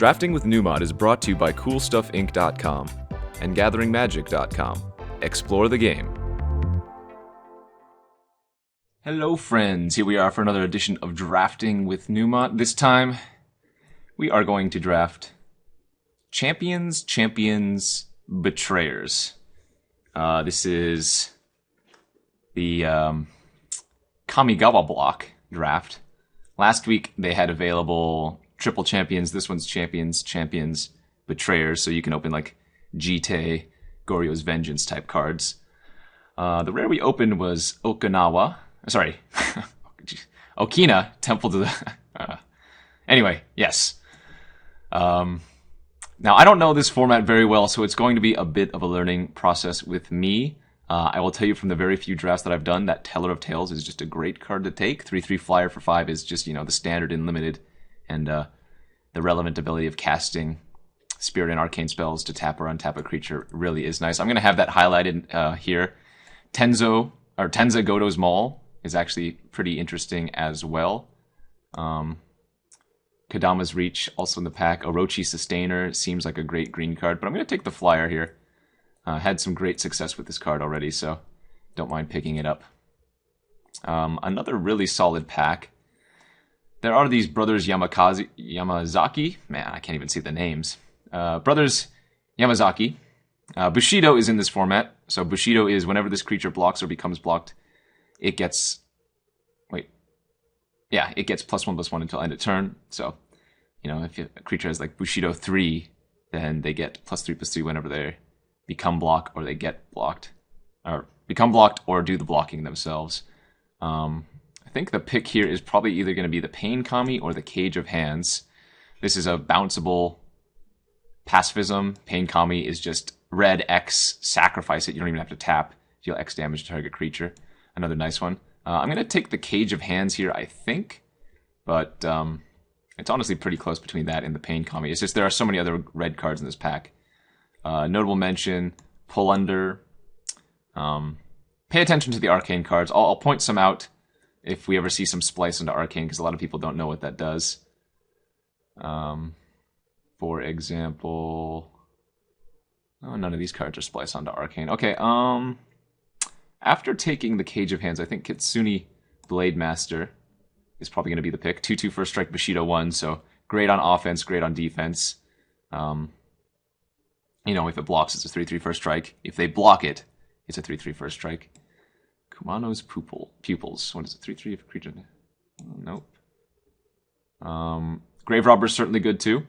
Drafting with Numot is brought to you by CoolStuffInc.com and GatheringMagic.com. Explore the game. Hello friends, here we are for another edition of Drafting with Numot. This time, we are going to draft Champions, Betrayers. This is the Kamigawa block draft. Last week, they had available triple champions. This one's champions, betrayers. So you can open like Jite, Goryo's Vengeance type cards. The rare we opened was Okina, Temple to the... Anyway, yes. Now, I don't know this format very well, so it's going to be a bit of a learning process with me. I will tell you from the very few drafts that I've done that Teller of Tales is just a great card to take. 3/3 flyer for 5 is just, the standard and limited. And the relevant ability of casting Spirit and Arcane spells to tap or untap a creature really is nice. I'm going to have that highlighted here. Tenza Godo's Maul is actually pretty interesting as well. Kadama's Reach, also in the pack. Orochi Sustainer seems like a great green card, but I'm going to take the flyer here. Had some great success with this card already, so don't mind picking it up. Another really solid pack. There are these Brothers Yamazaki. Man, I can't even see the names. Brothers Yamazaki. Bushido is in this format. So Bushido is whenever this creature blocks or becomes blocked, it gets... it gets +1/+1 until end of turn. So, if a creature has like Bushido 3, then they get +3/+3 whenever they become blocked or they get blocked. Or become blocked or do the blocking themselves. I think the pick here is probably either going to be the Pain Kami or the Cage of Hands. This is a bounceable pacifism. Pain Kami is just red X, sacrifice it. You don't even have to tap. Deal X damage to target creature. Another nice one. I'm going to take the Cage of Hands here, I think. But it's honestly pretty close between that and the Pain Kami. It's just there are so many other red cards in this pack. Notable mention, Pull Under. Pay attention to the Arcane cards. I'll point some out if we ever see some splice into Arcane, because a lot of people don't know what that does. For example... Oh, none of these cards are spliced onto Arcane. Okay, after taking the Cage of Hands, I think Kitsune Blademaster is probably going to be the pick. 2/2 first strike, Bushido 1, so great on offense, great on defense. If it blocks, it's a 3/3 first strike. If they block it, it's a 3/3 first strike. Kumano's Pupils. What is it? 3/3 of creature? Oh, nope. Grave Robber's certainly good too.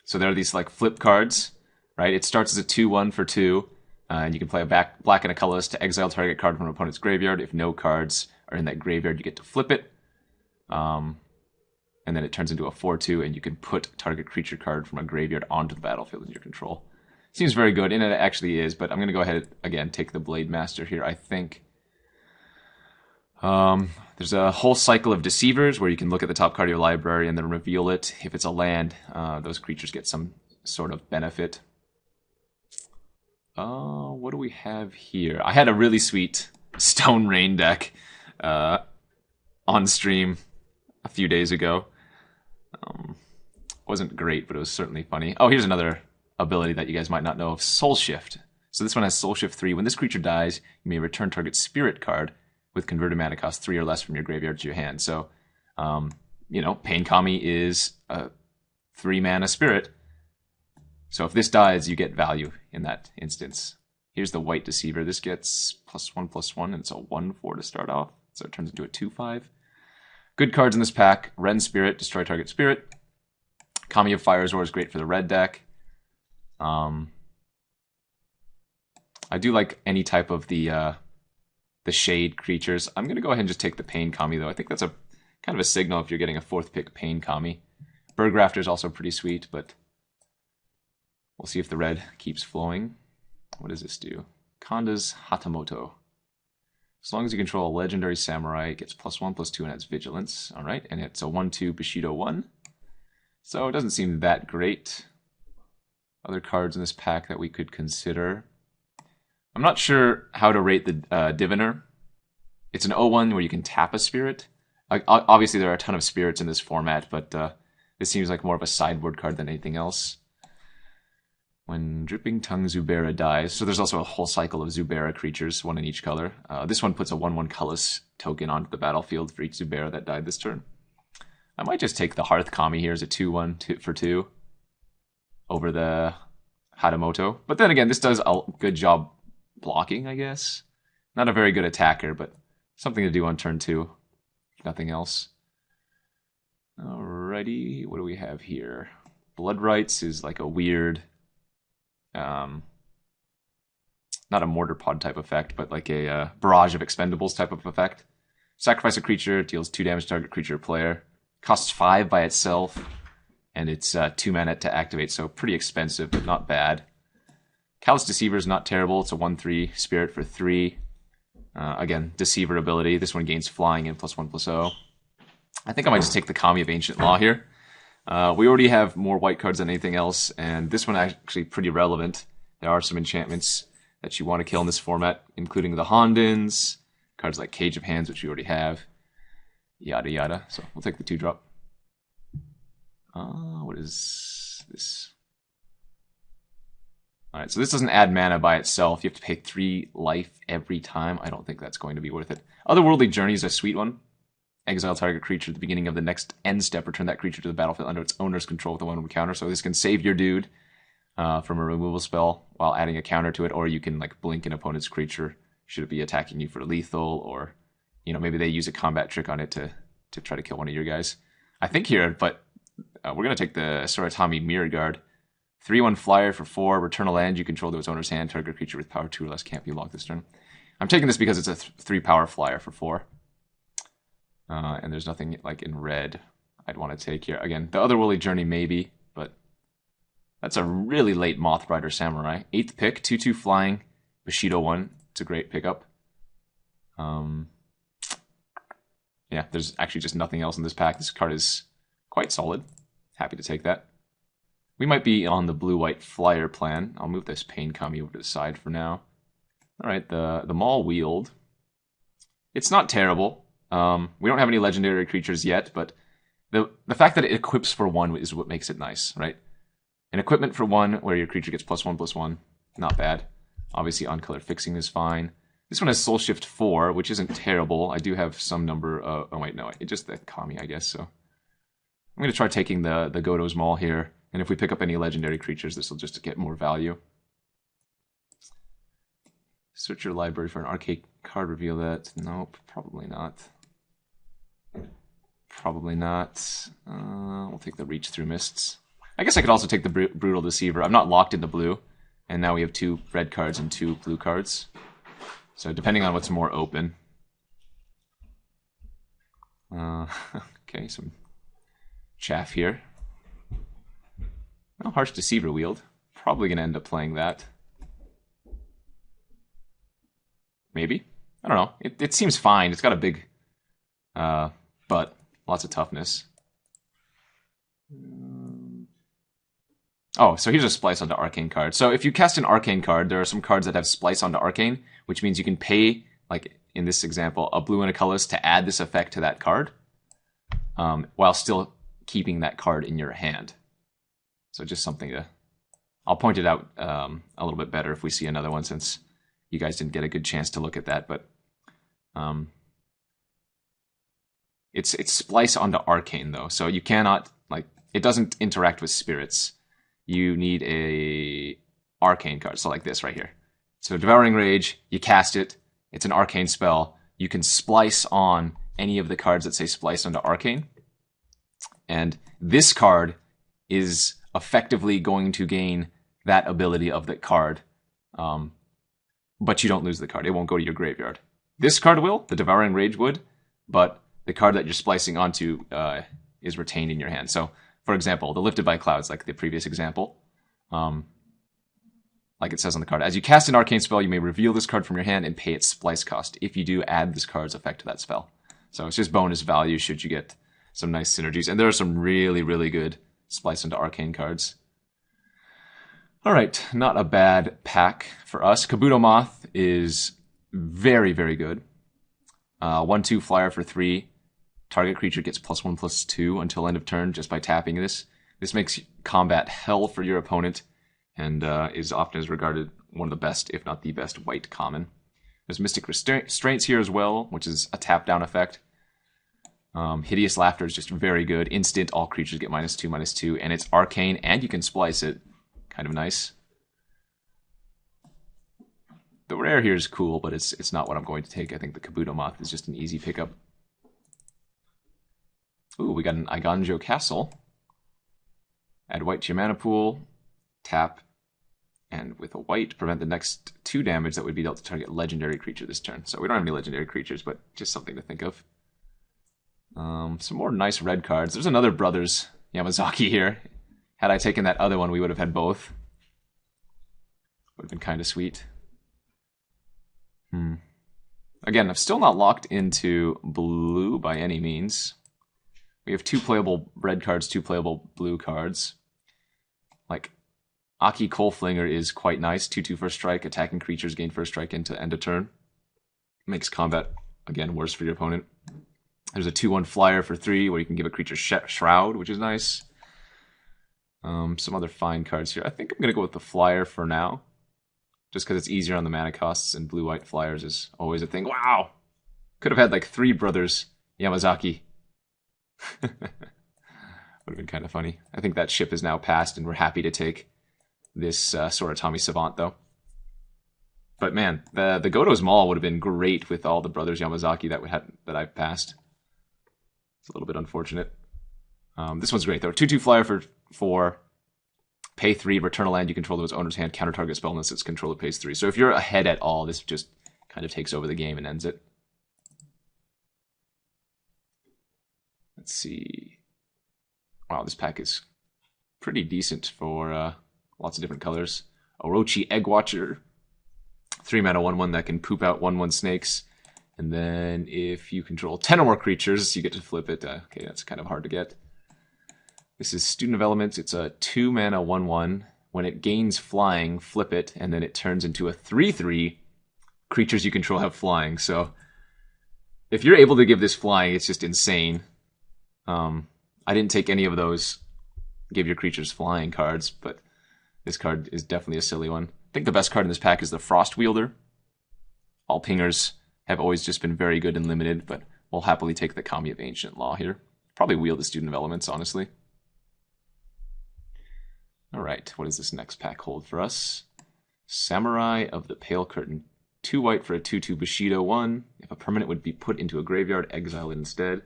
So there are these like flip cards, right? It starts as a 2/1 for 2, and you can play a black and a colorless to exile target card from an opponent's graveyard. If no cards are in that graveyard, you get to flip it. And then it turns into a 4/2, and you can put target creature card from a graveyard onto the battlefield in your control. Seems very good, and it actually is, but I'm going to go ahead and, again, take the Blademaster here, I think. There's a whole cycle of Deceivers, where you can look at the top card of your library and then reveal it. If it's a land, those creatures get some sort of benefit. What do we have here? I had a really sweet Stone Rain deck on stream a few days ago. Wasn't great, but it was certainly funny. Oh, here's another ability that you guys might not know of. Soul Shift. So this one has Soul Shift 3. When this creature dies, you may return target spirit card with converted mana cost 3 or less from your graveyard to your hand. So, Pain Kami is a 3-mana spirit. So if this dies, you get value in that instance. Here's the White Deceiver. This gets +1/+1, and it's a 1/4 to start off. So it turns into a 2/5. Good cards in this pack. Ren Spirit, destroy target spirit. Kami of Fire Azor is great for the red deck. I do like any type of the shade creatures. I'm going to go ahead and just take the Pain Kami, though. I think that's a kind of a signal if you're getting a 4th pick Pain Kami. Bergrafter is also pretty sweet, but we'll see if the red keeps flowing. What does this do? Kanda's Hatamoto. As long as you control a legendary samurai, it gets +1/+2 and has vigilance. Alright, and it's a 1/2 Bushido 1. So it doesn't seem that great. Other cards in this pack that we could consider. I'm not sure how to rate the Diviner. It's an 0/1 where you can tap a spirit. Obviously, there are a ton of spirits in this format, but This seems like more of a sideboard card than anything else. When Dripping Tongue Zubera dies, so there's also a whole cycle of Zubera creatures, one in each color. This one puts a 1/1 colorless token onto the battlefield for each Zubera that died this turn. I might just take the Hearth Kami here as a 2/1 for 2 over the Hadamoto. But then again, this does a good job blocking, I guess. Not a very good attacker, but something to do on turn 2. If nothing else. Alrighty, what do we have here? Blood Rites is like a weird, not a Mortar Pod type effect, but like a Barrage of Expendables type of effect. Sacrifice a creature, deals 2 damage to target creature or player. Costs 5 by itself, and it's 2 mana to activate, so pretty expensive, but not bad. Callous Deceiver is not terrible. It's a 1/3 spirit for 3. Again, Deceiver ability. This one gains flying and +1/+0. I think I might just take the Kami of Ancient Law here. We already have more white cards than anything else, and this one actually pretty relevant. There are some enchantments that you want to kill in this format, including the Hondens, cards like Cage of Hands, which we already have, yada yada. So we'll take the 2-drop. What is this? Alright, so this doesn't add mana by itself. You have to pay 3 life every time. I don't think that's going to be worth it. Otherworldly Journey is a sweet one. Exile target creature at the beginning of the next end step. Return that creature to the battlefield under its owner's control with a 1/1 counter. So this can save your dude from a removal spell while adding a counter to it, or you can like blink an opponent's creature should it be attacking you for lethal, or maybe they use a combat trick on it to try to kill one of your guys. I think here, but we're gonna take the Soratami Mirror-Guard. 3/1 flyer for 4. Return a land you control to its owner's hand. Target creature with power 2 or less can't be blocked this turn. I'm taking this because it's a 3 power flyer for 4. And there's nothing like in red I'd want to take here. Again, the Otherworldly Journey maybe, but that's a really late Mothrider Samurai. 8th pick, 2/2 flying, Bushido 1. It's a great pickup. Yeah, there's actually just nothing else in this pack. This card is quite solid. Happy to take that. We might be on the blue-white flyer plan. I'll move this Pain Kami over to the side for now. Alright, the Maul Wield. It's not terrible. We don't have any legendary creatures yet, but the fact that it equips for 1 is what makes it nice, right? An equipment for 1 where your creature gets +1/+1, not bad. Obviously, on-color fixing is fine. This one has Soul Shift 4, which isn't terrible. I do have some number of... Oh, wait, no. It's just the Kami, I guess, so... I'm going to try taking the Godo's Maul here, and if we pick up any legendary creatures, this will just get more value. Search your library for an arcade card, reveal that. Nope, probably not. Probably not. We'll take the Reach Through Mists. I guess I could also take the Brutal Deceiver. I'm not locked into blue, and now we have 2 red cards and 2 blue cards. So depending on what's more open. Okay, some chaff here. Well, Harsh Deceiver Wield. Probably going to end up playing that. Maybe. I don't know. It seems fine. It's got a big butt. Lots of toughness. Oh, so here's a Splice onto Arcane card. So if you cast an Arcane card, there are some cards that have Splice onto Arcane, which means you can pay, like in this example, a blue and a colorless to add this effect to that card, while still keeping that card in your hand. So just something to... I'll point it out a little bit better if we see another one, since you guys didn't get a good chance to look at that, but... It's Splice onto Arcane, though, so you cannot, like, it doesn't interact with spirits. You need a Arcane card, so like this right here. So Devouring Rage, you cast it, it's an Arcane spell. You can splice on any of the cards that say Splice onto Arcane, and this card is effectively going to gain that ability of that card, but you don't lose the card. It won't go to your graveyard. This card will, the Devouring Rage would, but the card that you're splicing onto is retained in your hand. So, for example, the Lifted by Clouds, like the previous example, like it says on the card, as you cast an arcane spell, you may reveal this card from your hand and pay its splice cost. If you do, add this card's effect to that spell. So it's just bonus value should you get some nice synergies. And there are some really, really good splice into arcane cards. All right, not a bad pack for us. Kabuto Moth is very, very good. 1/2 flyer for 3. Target creature gets +1/+2 until end of turn just by tapping this. This makes combat hell for your opponent, and is often regarded one of the best, if not the best, white common. There's Mystic Restraints here as well, which is a tap-down effect. Hideous Laughter is just very good. Instant, all creatures get -2/-2, and it's arcane, and you can splice it. Kind of nice. The rare here is cool, but it's not what I'm going to take. I think the Kabuto Moth is just an easy pickup. Ooh, we got an Eiganjo Castle. Add white to your mana pool, tap, and with a white, prevent the next 2 damage that would be dealt to target legendary creature this turn. So we don't have any legendary creatures, but just something to think of. Some more nice red cards. There's another Brothers Yamazaki here. Had I taken that other one, we would have had both. Would have been kind of sweet. Again, I'm still not locked into blue by any means. We have 2 playable red cards, 2 playable blue cards. Like, Aki Coalflinger is quite nice. 2/2 first strike, attacking creatures gain first strike into end of turn. Makes combat, again, worse for your opponent. There's a 2/1 flyer for 3 where you can give a creature Shroud, which is nice. Some other fine cards here. I think I'm going to go with the flyer for now. Just because it's easier on the mana costs, and blue-white flyers is always a thing. Wow! Could have had like 3 Brothers Yamazaki. Would have been kind of funny. I think that ship is now passed, and we're happy to take this Soratami Savant, though. But man, the Godo's Maul would have been great with all the Brothers Yamazaki that I've passed. It's a little bit unfortunate. This one's great, though. 2/2 flyer for 4. Pay 3, return a land you control to its owner's hand, counter target spell unless its controller pays 3. So if you're ahead at all, this just kind of takes over the game and ends it. Let's see. Wow, this pack is pretty decent for lots of different colors. Orochi Eggwatcher. 3 mana 1/1 that can poop out 1/1 snakes. And then if you control 10 or more creatures, you get to flip it. Okay, that's kind of hard to get. This is Student of Elements. It's a 2 mana 1/1. When it gains flying, flip it, and then it turns into a 3/3. Creatures you control have flying. So if you're able to give this flying, it's just insane. I didn't take any of those give your creatures flying cards, but this card is definitely a silly one. I think the best card in this pack is the Frost Wielder. All pingers have always just been very good and limited, but we'll happily take the Kami of Ancient Law here. Probably wield the Student of Elements, honestly. Alright, what does this next pack hold for us? Samurai of the Pale Curtain. 2 white for a 2/2 Bushido 1. If a permanent would be put into a graveyard, exile it instead.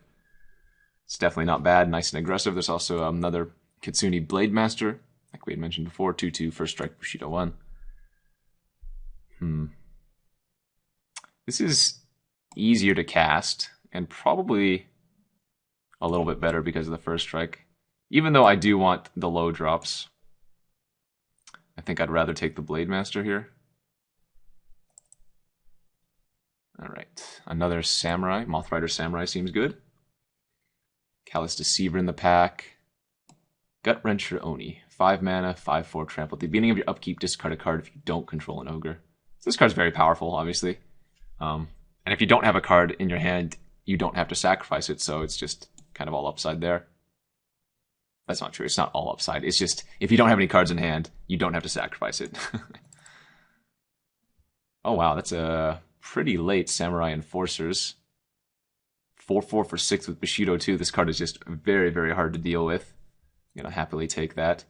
It's definitely not bad, nice and aggressive. There's also another Kitsune Blademaster, like we had mentioned before, 2/2 first strike Bushido 1. This is easier to cast, and probably a little bit better because of the first strike. Even though I do want the low drops, I think I'd rather take the Blademaster here. Alright, another Samurai. Mothrider Samurai seems good. Callous Deceiver in the pack. Gut Wrencher Oni. 5 mana, 5/4 trample. At the beginning of your upkeep, discard a card if you don't control an ogre. So this card's very powerful, obviously. And if you don't have a card in your hand, you don't have to sacrifice it, so it's just kind of all upside there. That's not true. It's not all upside. It's just, if you don't have any cards in hand, you don't have to sacrifice it. Oh wow, that's a pretty late Samurai Enforcers. 4/4 for 6 with Bushido 2. This card is just very, very hard to deal with. I'm going to happily take that.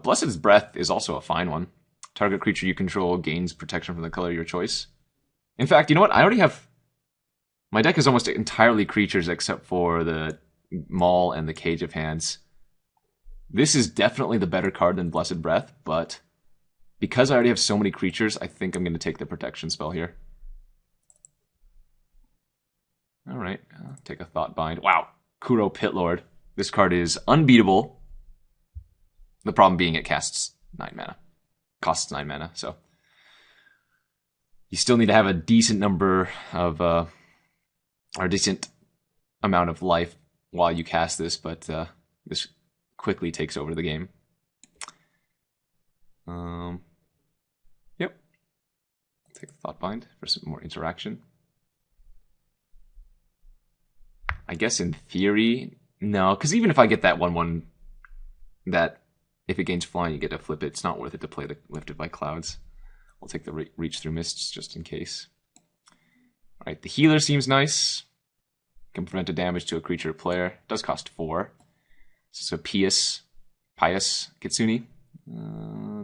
Blessed's Breath is also a fine one. Target creature you control gains protection from the color of your choice. In fact, you know what? I already have... My deck is almost entirely creatures except for the Maul and the Cage of Hands. This is definitely the better card than Blessed Breath, but because I already have so many creatures, I think I'm going to take the protection spell here. Alright, take a Thought Bind. Wow, Kuro Pitlord. This card is unbeatable. The problem being it casts 9 mana. Costs 9 mana, so... You still need to have a decent number of... or a decent amount of life while you cast this, but this quickly takes over the game. Yep. Take the Thought Bind for some more interaction. I guess in theory, no, because even if I get that 1/1, that if it gains flying, you get to flip it. It's not worth it to play the Lifted by Clouds. We'll take the Reach Through Mists just in case. Alright, the Healer seems nice. Can prevent a damage to a creature or player. It does cost 4. So Pious Kitsune.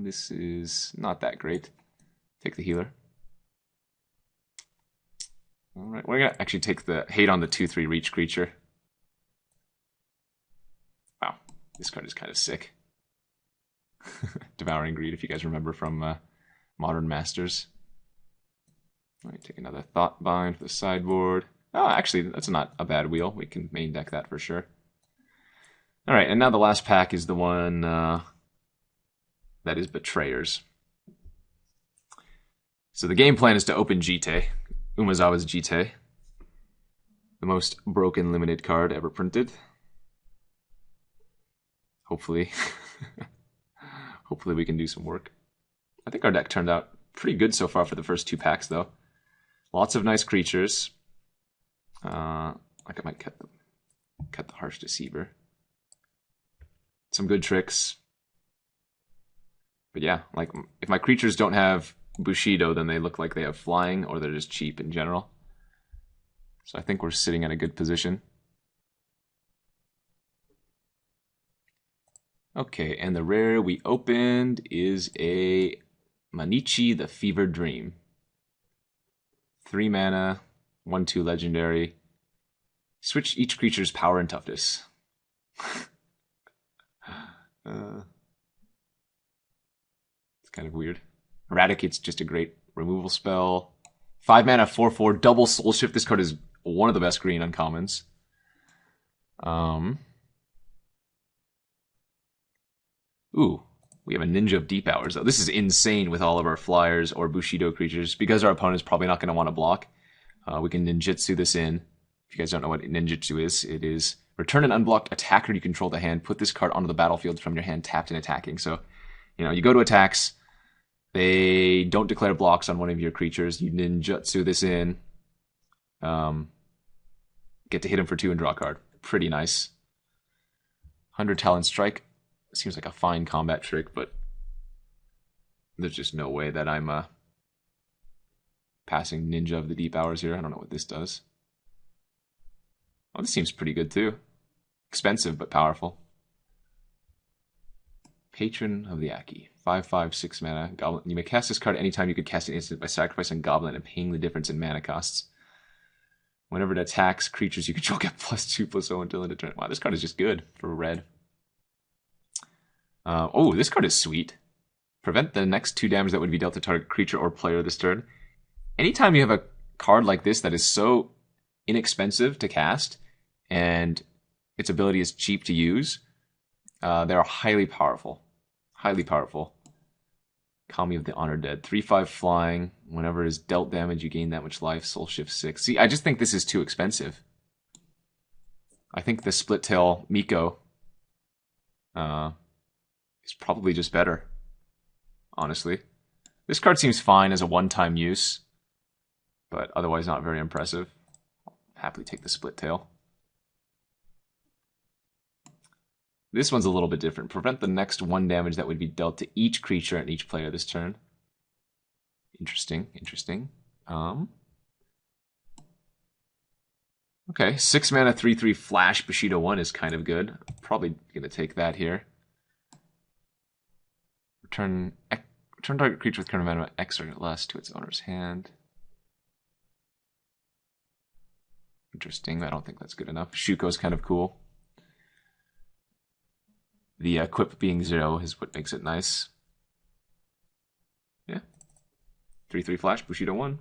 This is not that great. Take the Healer. Alright, we're gonna actually take the hate on the 2/3 reach creature. Wow, this card is kind of sick. Devouring Greed, if you guys remember from Modern Masters. Alright, take another Thought Bind for the sideboard. Oh, actually, that's not a bad wheel. We can main deck that for sure. Alright, and now the last pack is the one that is Betrayers. So the game plan is to open Jite, Umezawa's Jite, the most broken limited card ever printed. Hopefully. Hopefully we can do some work. I think our deck turned out pretty good so far for the first 2 packs, though. Lots of nice creatures. Like I might cut the Harsh Deceiver. Some good tricks. But yeah, like if my creatures don't have Bushido, then they look like they have flying, or they're just cheap in general. So I think we're sitting in a good position. Okay, and the rare we opened is a Manichi the Fever Dream. 3 mana, 1/2 legendary. Switch each creature's power and toughness. It's kind of weird. Eradicate's just a great removal spell. 5 mana, 4/4, double Soul Shift. This card is one of the best green uncommons. Ooh, we have a Ninja of Deep Hours, though. This is insane with all of our flyers or Bushido creatures. Because our opponent's probably not going to want to block, we can ninjutsu this in. If you guys don't know what ninjutsu is, it is return an unblocked attacker you control to hand, put this card onto the battlefield from your hand tapped and attacking. So, you know, you go to attacks, they don't declare blocks on one of your creatures, you ninjutsu this in, get to hit him for 2 and draw a card. Pretty nice. Hundred-Talon Strike seems like a fine combat trick, but there's just no way that I'm passing Ninja of the Deep Hours here. I don't know what this does. Oh, this seems pretty good too. Expensive, but powerful. Patron of the Aki. 5/5, 6 mana. Goblin. You may cast this card anytime you could cast an instant by sacrificing Goblin and paying the difference in mana costs. Whenever it attacks, creatures you control get +2/+0 until end of turn. Wow, this card is just good for red. Oh, this card is sweet. Prevent the next 2 damage that would be dealt to target creature or player this turn. Anytime you have a card like this that is so inexpensive to cast, and its ability is cheap to use, they're highly powerful. Highly powerful. Kami of the Honored Dead. 3/5 flying. Whenever it is dealt damage, you gain that much life. Soul Shift 6. See, I just think this is too expensive. I think the Split-Tail Miko is probably just better. Honestly. This card seems fine as a one-time use, but otherwise not very impressive. I'll happily take the Split-Tail. This one's a little bit different. Prevent the next 1 damage that would be dealt to each creature and each player this turn. Interesting, interesting. Okay, 6 mana, 3/3 flash Bushido 1 is kind of good. Probably gonna take that here. Return target creature with current mana X or less to its owner's hand. Interesting. I don't think that's good enough. Shuko's kind of cool. The equip being 0 is what makes it nice. Yeah. 3/3 flash, Bushido 1.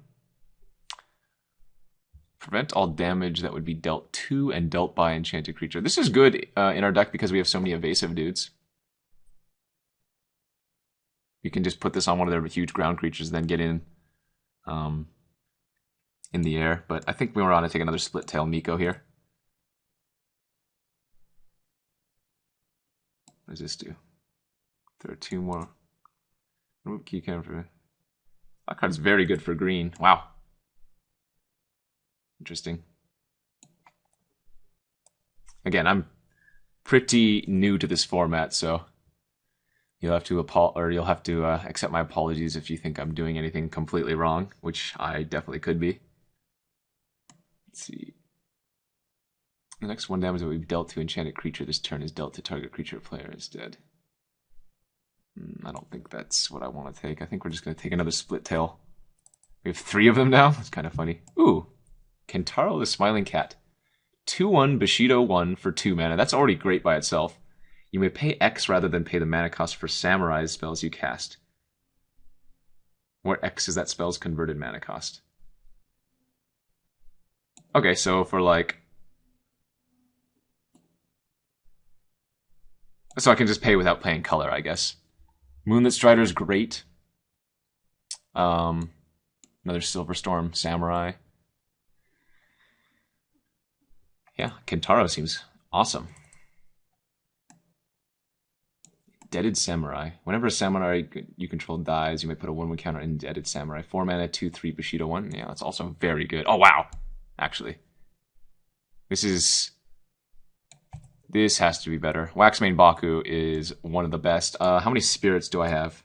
Prevent all damage that would be dealt to and dealt by enchanted creature. This is good in our deck because we have so many evasive dudes. You can just put this on one of their huge ground creatures, then get in the air. But I think we want to take another Split-Tail Miko here. What does this do? There are 2 more. Remove key counter. That card is very good for green. Wow. Interesting. Again, I'm pretty new to this format, so you'll have to accept my apologies if you think I'm doing anything completely wrong, which I definitely could be. Let's see. The next 1 damage that we've dealt to enchanted creature this turn is dealt to target creature player instead. I don't think that's what I want to take. I think we're just going to take another Split-Tail. We have 3 of them now. That's kind of funny. Ooh, Kentaro the Smiling Cat. 2/1 Bushido 1 for 2 mana. That's already great by itself. You may pay X rather than pay the mana cost for Samurai's spells you cast, where X is that spell's converted mana cost. Okay, so for like... So I can just pay without paying color, I guess. Moonlit Strider's great. Another Silverstorm Samurai. Yeah, Kentaro seems awesome. Indebted Samurai. Whenever a samurai you control dies, you may put a 1/1 counter on Indebted Samurai. 4 mana, 2/3 Bushido 1. Yeah, that's also very good. Oh, wow! Actually. This has to be better. Waxmane Baku is one of the best. How many spirits do I have?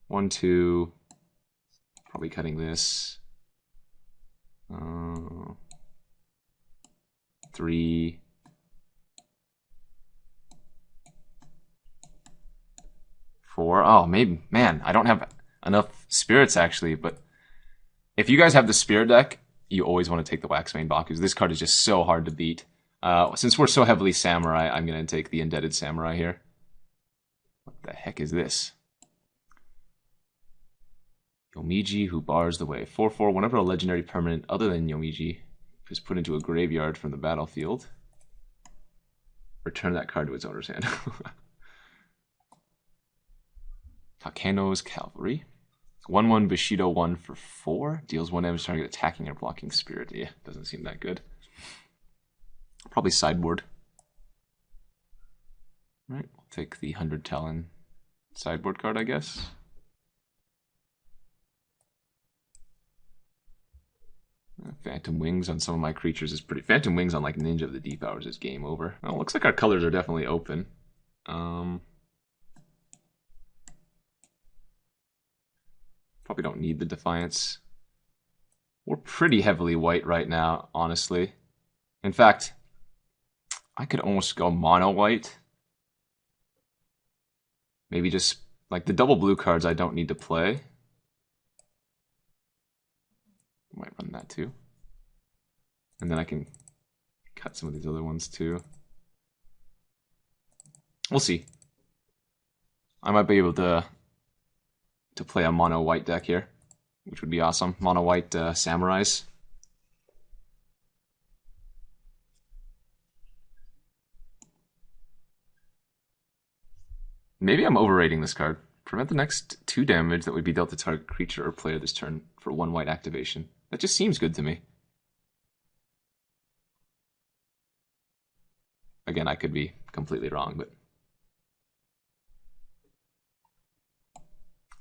1, 2... Probably cutting this. 3... 4. Oh, maybe. Man, I don't have enough spirits, actually. But if you guys have the spirit deck, you always want to take the Waxmane Bakus. This card is just so hard to beat. Since we're so heavily samurai, I'm going to take the Indebted Samurai here. What the heck is this? Yomiji who bars the way. 4/4. Whenever a legendary permanent other than Yomiji is put into a graveyard from the battlefield, return that card to its owner's hand. Takeno's Cavalry. 1/1 Bushido 1 for 4. Deals 1 damage target attacking or blocking spirit. Yeah, doesn't seem that good. Probably sideboard. Right, we'll take the Hundred-Talon sideboard card, I guess. Phantom Wings on some of my creatures is pretty... Phantom Wings on like Ninja of the Deep Hours is game over. Well, looks like our colors are definitely open. Probably don't need the Defiance. We're pretty heavily white right now, honestly. In fact, I could almost go mono white. Maybe just like the double blue cards I don't need to play. Might run that too. And then I can cut some of these other ones too. We'll see. I might be able to play a mono white deck here, which would be awesome. Mono white Samurais. Maybe I'm overrating this card. Prevent the next 2 damage that would be dealt to target creature or player this turn for 1 white activation. That just seems good to me. Again, I could be completely wrong, but...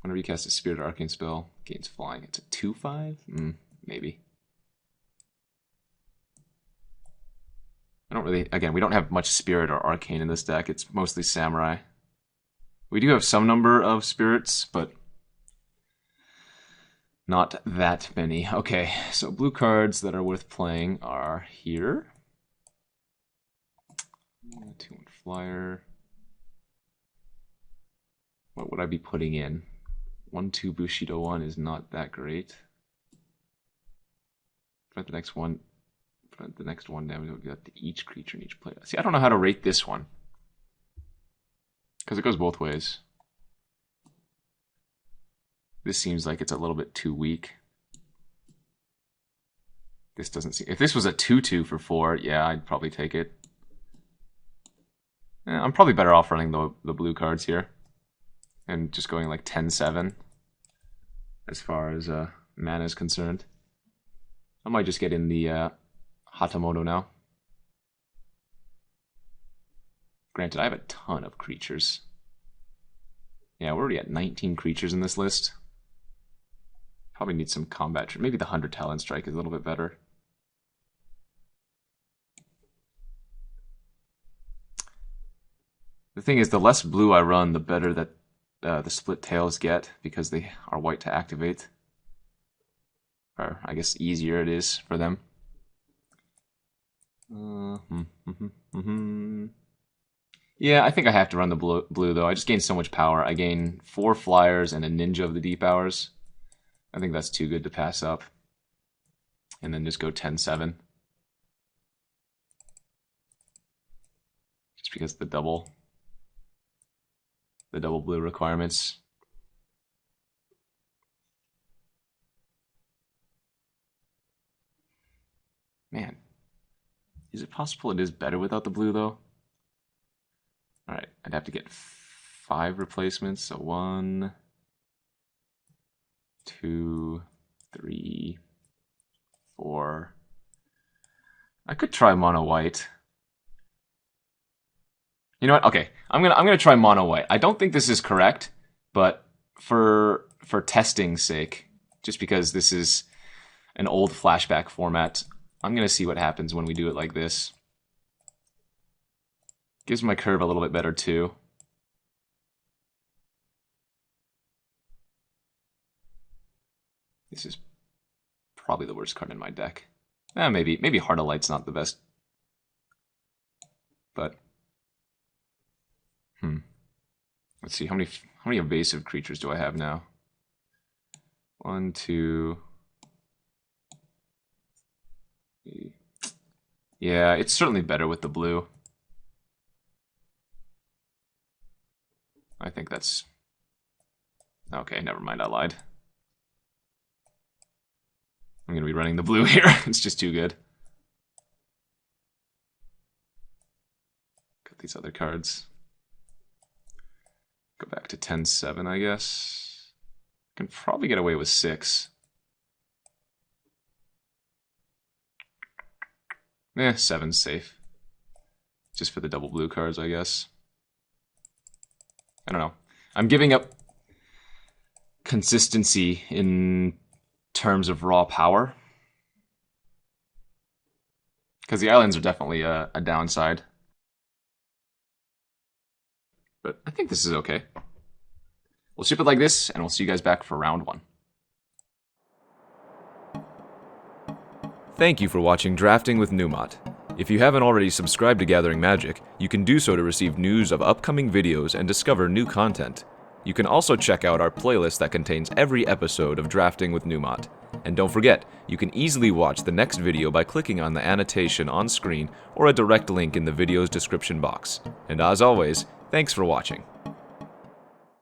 Whenever you cast a Spirit or Arcane spell, gains flying. It's a 2/5? Maybe. I don't really... Again, we don't have much Spirit or Arcane in this deck. It's mostly Samurai. We do have some number of spirits, but not that many. Okay, so blue cards that are worth playing are here. 2/1 flyer. What would I be putting in? 1/2 Bushido 1 is not that great. For the next one, damage will get to each creature in each player. See, I don't know how to rate this one. Because it goes both ways. This seems like it's a little bit too weak. This doesn't seem... If this was a 2/2 for 4, yeah, I'd probably take it. I'm probably better off running the blue cards here. And just going like 10/7. As far as mana is concerned. I might just get in the Hatamoto now. Granted, I have a ton of creatures. Yeah, we're already at 19 creatures in this list. Probably need some combat. Maybe the Hundred-Talon Strike is a little bit better. The thing is, the less blue I run, the better that the split tails get, because they are white to activate. Or, I guess, easier it is for them. Yeah, I think I have to run the blue, though. I just gain so much power. I gain 4 flyers and a ninja of the deep hours. I think that's too good to pass up. And then just go 10-7. Just because the double blue requirements. Man, is it possible it is better without the blue, though? Alright, I'd have to get 5 replacements, so 1, 2, 3, 4. I could try mono white. You know what? Okay, I'm gonna try mono white. I don't think this is correct, but for testing's sake, just because this is an old flashback format, I'm gonna see what happens when we do it like this. Gives my curve a little bit better too. This is probably the worst card in my deck. Maybe Heart of Light's not the best. But let's see, how many evasive creatures do I have now? 1, 2. Yeah, it's certainly better with the blue. I think that's... Okay, never mind, I lied. I'm going to be running the blue here. It's just too good. Got these other cards. Go back to 10-7, I guess. Can probably get away with 6. 7's safe. Just for the double blue cards, I guess. I don't know. I'm giving up consistency in terms of raw power. Because the islands are definitely a downside. But I think this is okay. We'll ship it like this, and we'll see you guys back for round 1. Thank you for watching Drafting with Numot. If you haven't already subscribed to Gathering Magic, you can do so to receive news of upcoming videos and discover new content. You can also check out our playlist that contains every episode of Drafting with Numot. And don't forget, you can easily watch the next video by clicking on the annotation on screen or a direct link in the video's description box. And as always, thanks for watching.